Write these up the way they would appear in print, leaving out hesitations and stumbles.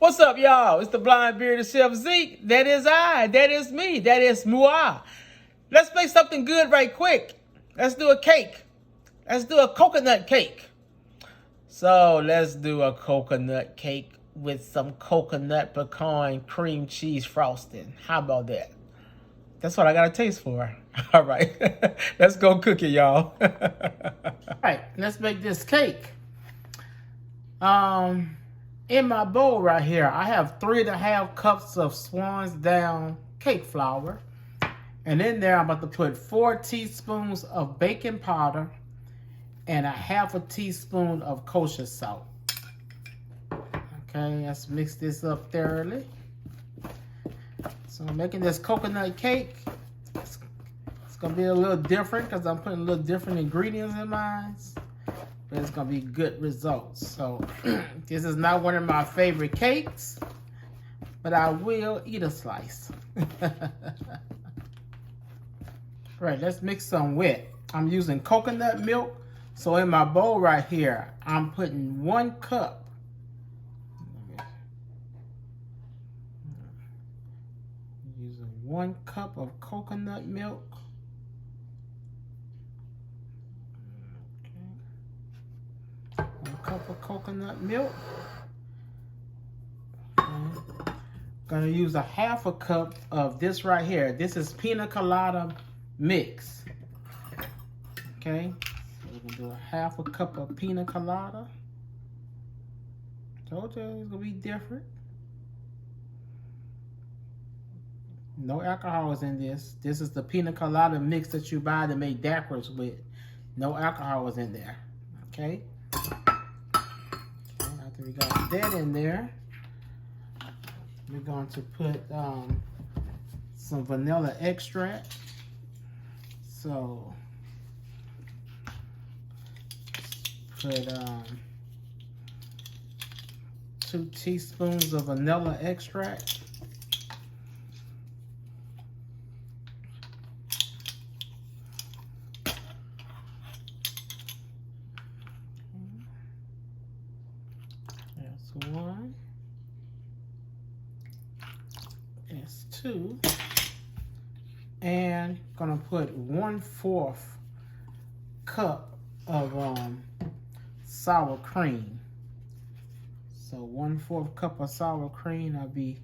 What's up, y'all? It's the blind bearded chef Zeke. That is I. That is me. That is moi. Let's make something good right quick. Let's do a cake. Let's do a coconut cake. So let's do a coconut cake with some coconut pecan cream cheese frosting. How about that? That's what I got a taste for. All right. Let's go cook it, y'all. All right. Let's make this cake. In my bowl right here, I have 3.5 cups of Swan Downs cake flour. And in there, I'm about to put 4 teaspoons of baking powder and 1/2 teaspoon of kosher salt. Okay, let's mix this up thoroughly. So I'm making this coconut cake. It's going to be a little different because I'm putting a little different ingredients in mine. But it's going to be good results. So this is not one of my favorite cakes, but I will eat a slice. Right, let's mix some wet. I'm using coconut milk. So in my bowl right here, I'm putting 1 cup. Using 1 cup of coconut milk. Okay. 1 cup of coconut milk. Okay. Gonna use 1/2 cup of this right here. This is pina colada mix. Okay. We're gonna do 1/2 cup of pina colada. Told you it's gonna be different. No alcohol is in this. This is the pina colada mix that you buy to make daiquiris with. No alcohol is in there. Okay. After we got that in there, we're going to put some vanilla extract. So put 2 teaspoons of vanilla extract. That's 1. That's 2. And gonna put 1/4 cup of sour cream. So 1/4 cup of sour cream, that'll be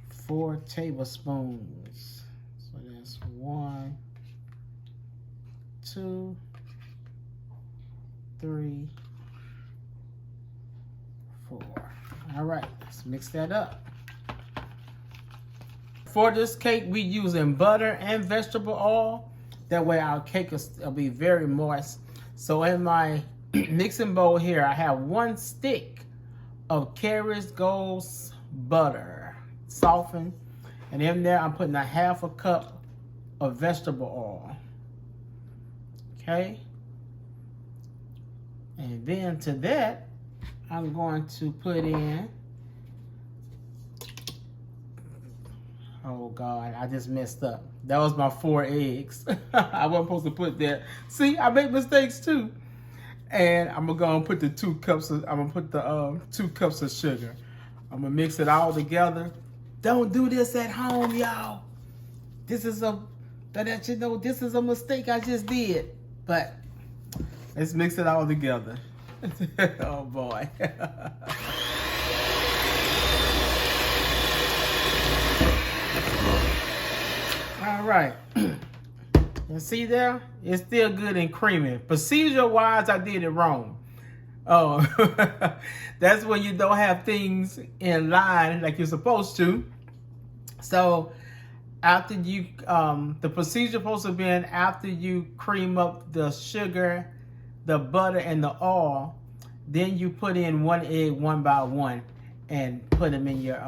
4 tablespoons. So that's 1, 2, 3, 4. All right, let's mix that up. For this cake, we using butter and vegetable oil. That way our cake will be very moist. So in my mixing bowl here, I have 1 stick of Carrier's Gold butter, softened. And in there, I'm putting 1/2 cup of vegetable oil. Okay. And then to that, I'm going to put in, oh God, I just messed up. That was my 4 eggs. I wasn't supposed to put that. See, I make mistakes too. And I'm gonna put the 2 cups of, I'm gonna put the 2 cups of sugar. I'm gonna mix it all together. Don't do this at home, y'all. This is this is a mistake I just did. But let's mix it all together. Oh boy. All right. You see there? It's still good and creamy. Procedure-wise, I did it wrong. Oh, that's when you don't have things in line like you're supposed to. So after you, the procedure supposed to be after you cream up the sugar, the butter, and the oil, then you put in 1 egg 1 by 1 and put them in your,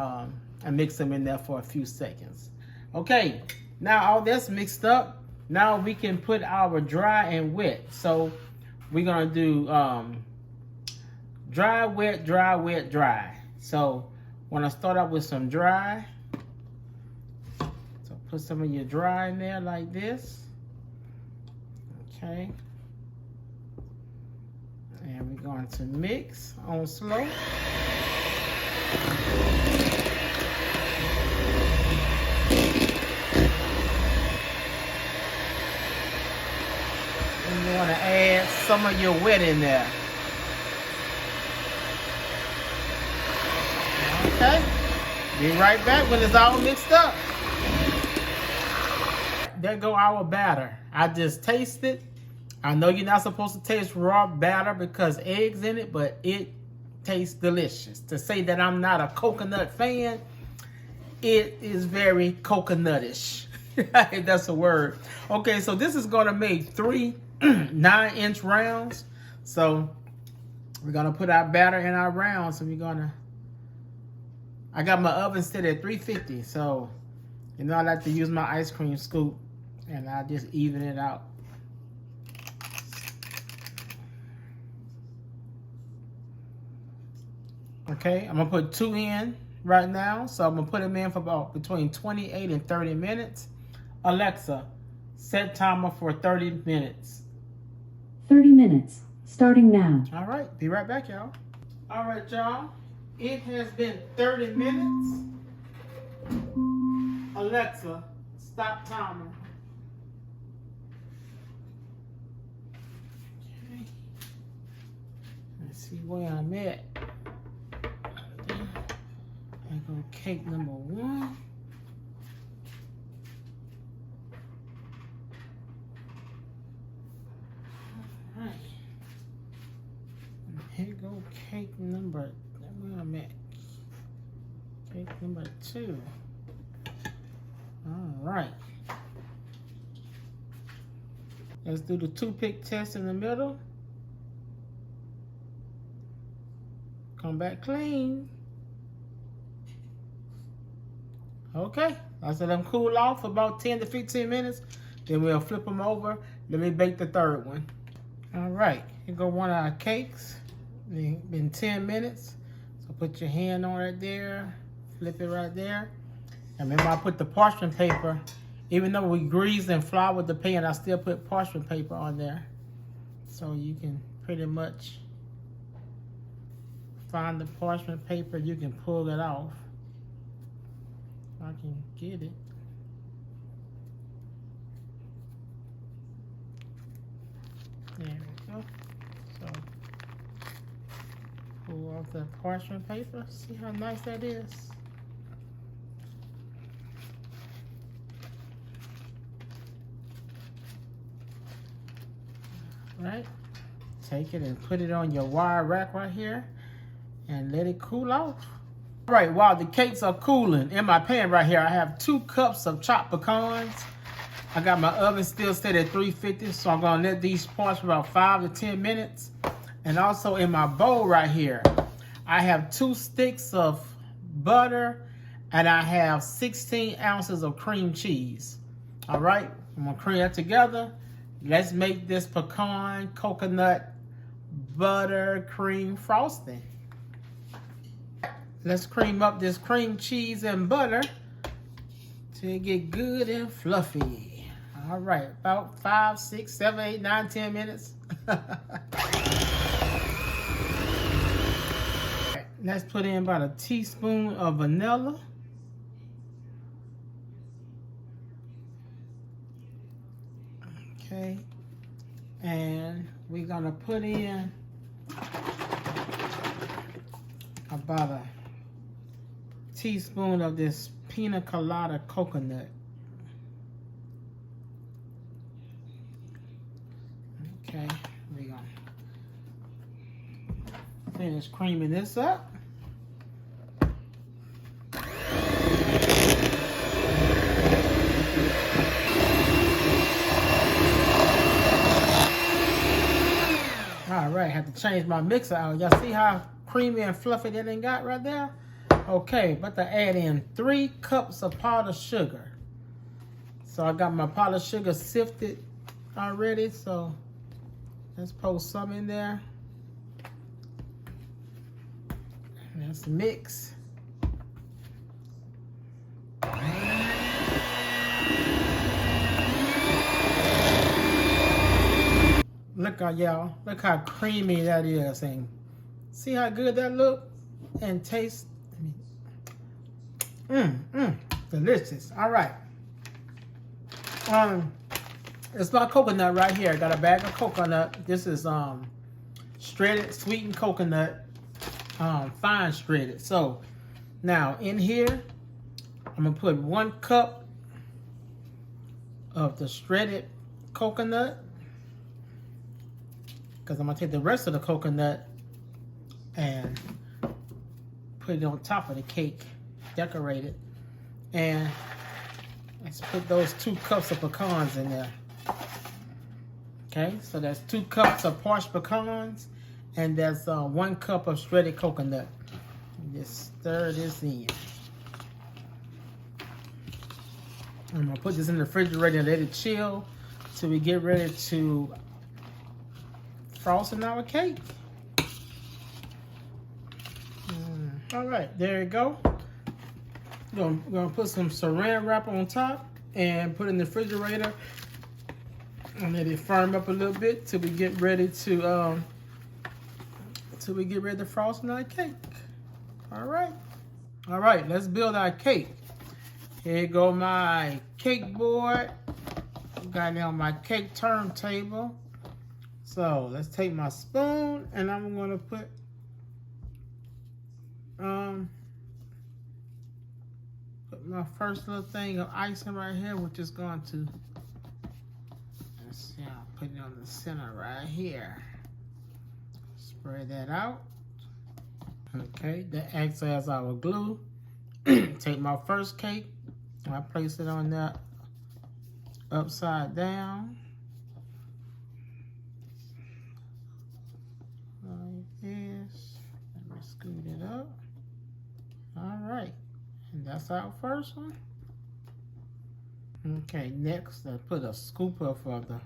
and mix them in there for a few seconds. Okay, now all that's mixed up. Now we can put our dry and wet. So we're gonna do dry, wet, dry, wet, dry. So when I start out with some dry, so put some of your dry in there like this. Okay. And we're going to mix on slow. some of your wet in there. Okay, be right back when it's all mixed up. There go our batter. I just tasted. I know you're not supposed to taste raw batter because eggs in it, but it tastes delicious. To say that I'm not a coconut fan, it is very coconutish. If that's a word. Okay, so this is going to make 3 9-inch rounds. So we're going to put our batter in our rounds. So we're going to, I got my oven set at 350. So, you know, I like to use my ice cream scoop and I just even it out. Okay, I'm going to put 2 in right now. So I'm going to put them in for about between 28 and 30 minutes. Alexa, set timer for 30 minutes. 30 minutes, starting now. All right, be right back, y'all. All right, y'all. It has been 30 minutes. Alexa, stop timer. Okay. Let's see where I'm at. I go cake number 1. All right. Here go cake number, where I'm at. Cake number 2. All right. Let's do the toothpick test in the middle. Come back clean. Okay, I let them cool off for about 10 to 15 minutes. Then we'll flip them over. Let me bake the third one. All right, here go one of our cakes. Been 10 minutes. So put your hand on it there. Flip it right there. And remember I put the parchment paper. Even though we greased and floured the pan, I still put parchment paper on there. So you can pretty much find the parchment paper. You can pull it off. I can get it. There we go. So pull off the parchment paper. See how nice that is. Right. Take it and put it on your wire rack right here and let it cool off. All right, while the cakes are cooling, in my pan right here, I have 2 cups of chopped pecans. I got my oven still set at 350, so I'm gonna let these parch for about 5 to 10 minutes. And also in my bowl right here, I have 2 sticks of butter and I have 16 ounces of cream cheese. All right, I'm gonna cream that together. Let's make this pecan coconut butter cream frosting. Let's cream up this cream cheese and butter till it get good and fluffy. All right, about 5, 6, 7, 8, 9, 10 minutes. Let's put in about a teaspoon of vanilla. Okay, and we're gonna put in about a teaspoon of this pina colada coconut. Okay, we're gonna finish creaming this up. All right, have to change my mixer out. Y'all see how creamy and fluffy that thing got right there? Okay, but to add in 3 cups of powdered sugar. So I got my powdered sugar sifted already, so let's post some in there. Let's mix. Look at y'all, look how creamy that is, and see how good that look and tastes. Delicious. All right. It's my coconut right here. I got a bag of coconut. This is shredded sweetened coconut, fine shredded. So now in here, I'm gonna put 1 cup of the shredded coconut, because I'm gonna take the rest of the coconut and put it on top of the cake, decorate it, and let's put those 2 cups of pecans in there. Okay, so that's 2 cups of parched pecans, and that's 1 cup of shredded coconut. Just stir this in. I'm gonna put this in the refrigerator and let it chill till we get ready to frosting our cake. All right, there you go. We're gonna put some saran wrap on top and put it in the refrigerator and let it firm up a little bit till we get ready to frost our cake. All right, let's build our cake. Here go my cake board. Got it on my cake turntable. So let's take my spoon and I'm gonna put my first little thing of icing right here, which is going to, let's see, I'll put it on the center right here. Spread that out. Okay, that acts as our glue. Take my first cake, I place it on that upside down. Like this. Let me scoot it up. All right, and that's our first one. Okay, next I put a scoop of the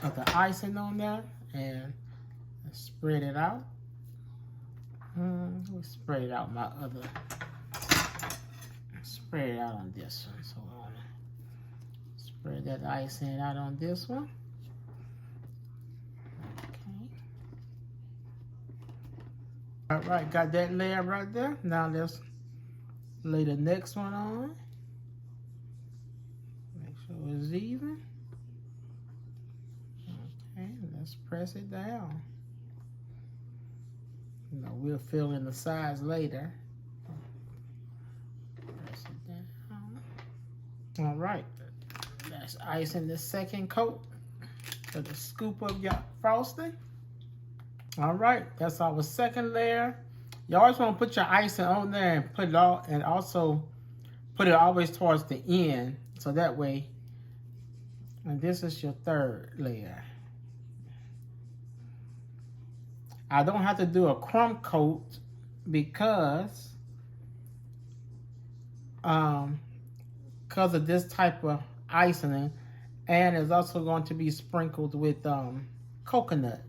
of the icing on there and spread it out. We spread it out spread it out on this one. So I want to spread that icing out on this one. All right, got that layer right there. Now let's lay the next one on. Make sure it's even. Okay, let's press it down. You know, we'll fill in the sides later. Press it down. All right, that's icing the second coat for the scoop of your frosting. All right, that's our second layer. You always want to put your icing on there and put it all, and also put it always towards the end, so that way. And this is your third layer. I don't have to do a crumb coat because of this type of icing, and it's also going to be sprinkled with coconut.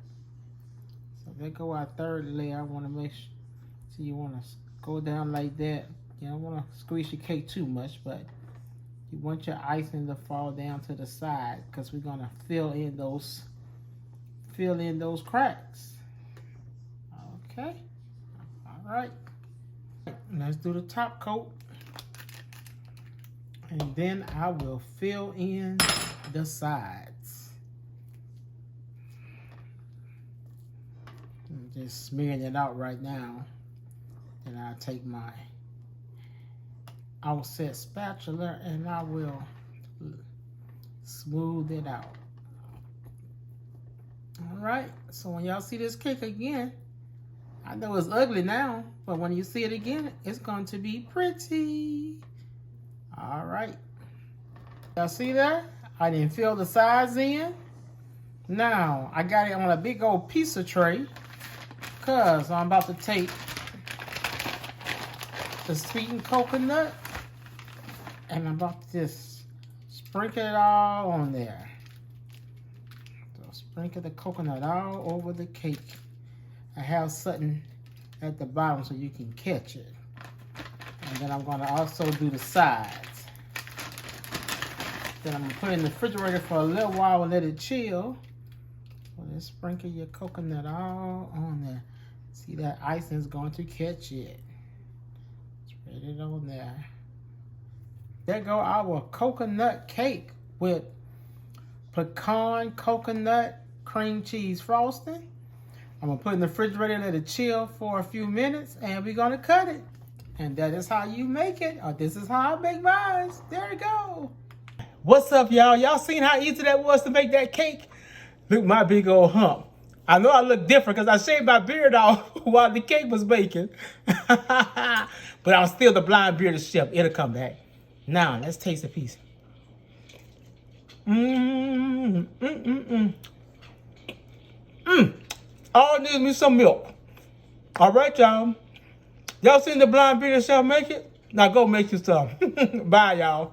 So there go our third layer. I want to make sure. So you want to go down like that. You don't want to squeeze your cake too much, but you want your icing to fall down to the side because we're gonna fill in those cracks. Okay. All right. Let's do the top coat, and then I will fill in the sides. I'm just smearing it out right now. And I'll take my offset spatula and I will smooth it out. All right, so when y'all see this cake again, I know it's ugly now, but when you see it again, it's going to be pretty. All right, y'all see that? I didn't fill the sides in. Now, I got it on a big old pizza tray because I'm about to take the sweetened coconut and I'm about to just sprinkle it all on there. So sprinkle the coconut all over the cake. I have something at the bottom so you can catch it. And then I'm going to also do the sides. Then I'm going to put it in the refrigerator for a little while and let it chill. So just sprinkle your coconut all on there. See, that icing is going to catch it. Spread it on there. There go our coconut cake with pecan coconut cream cheese frosting. I'm gonna put it in the refrigerator and let it chill for a few minutes, and we're gonna cut it. And that is how you make it, or this is how I make mine. There you go. What's up, y'all? Y'all seen how easy that was to make that cake? Look, my big old hump. I know I look different because I shaved my beard off while the cake was baking. But I'm still the bearded chef. It'll come back. Now, let's taste a piece. All needs me some milk. All right, y'all. Y'all seen the bearded chef make it? Now go make you some. Bye, y'all.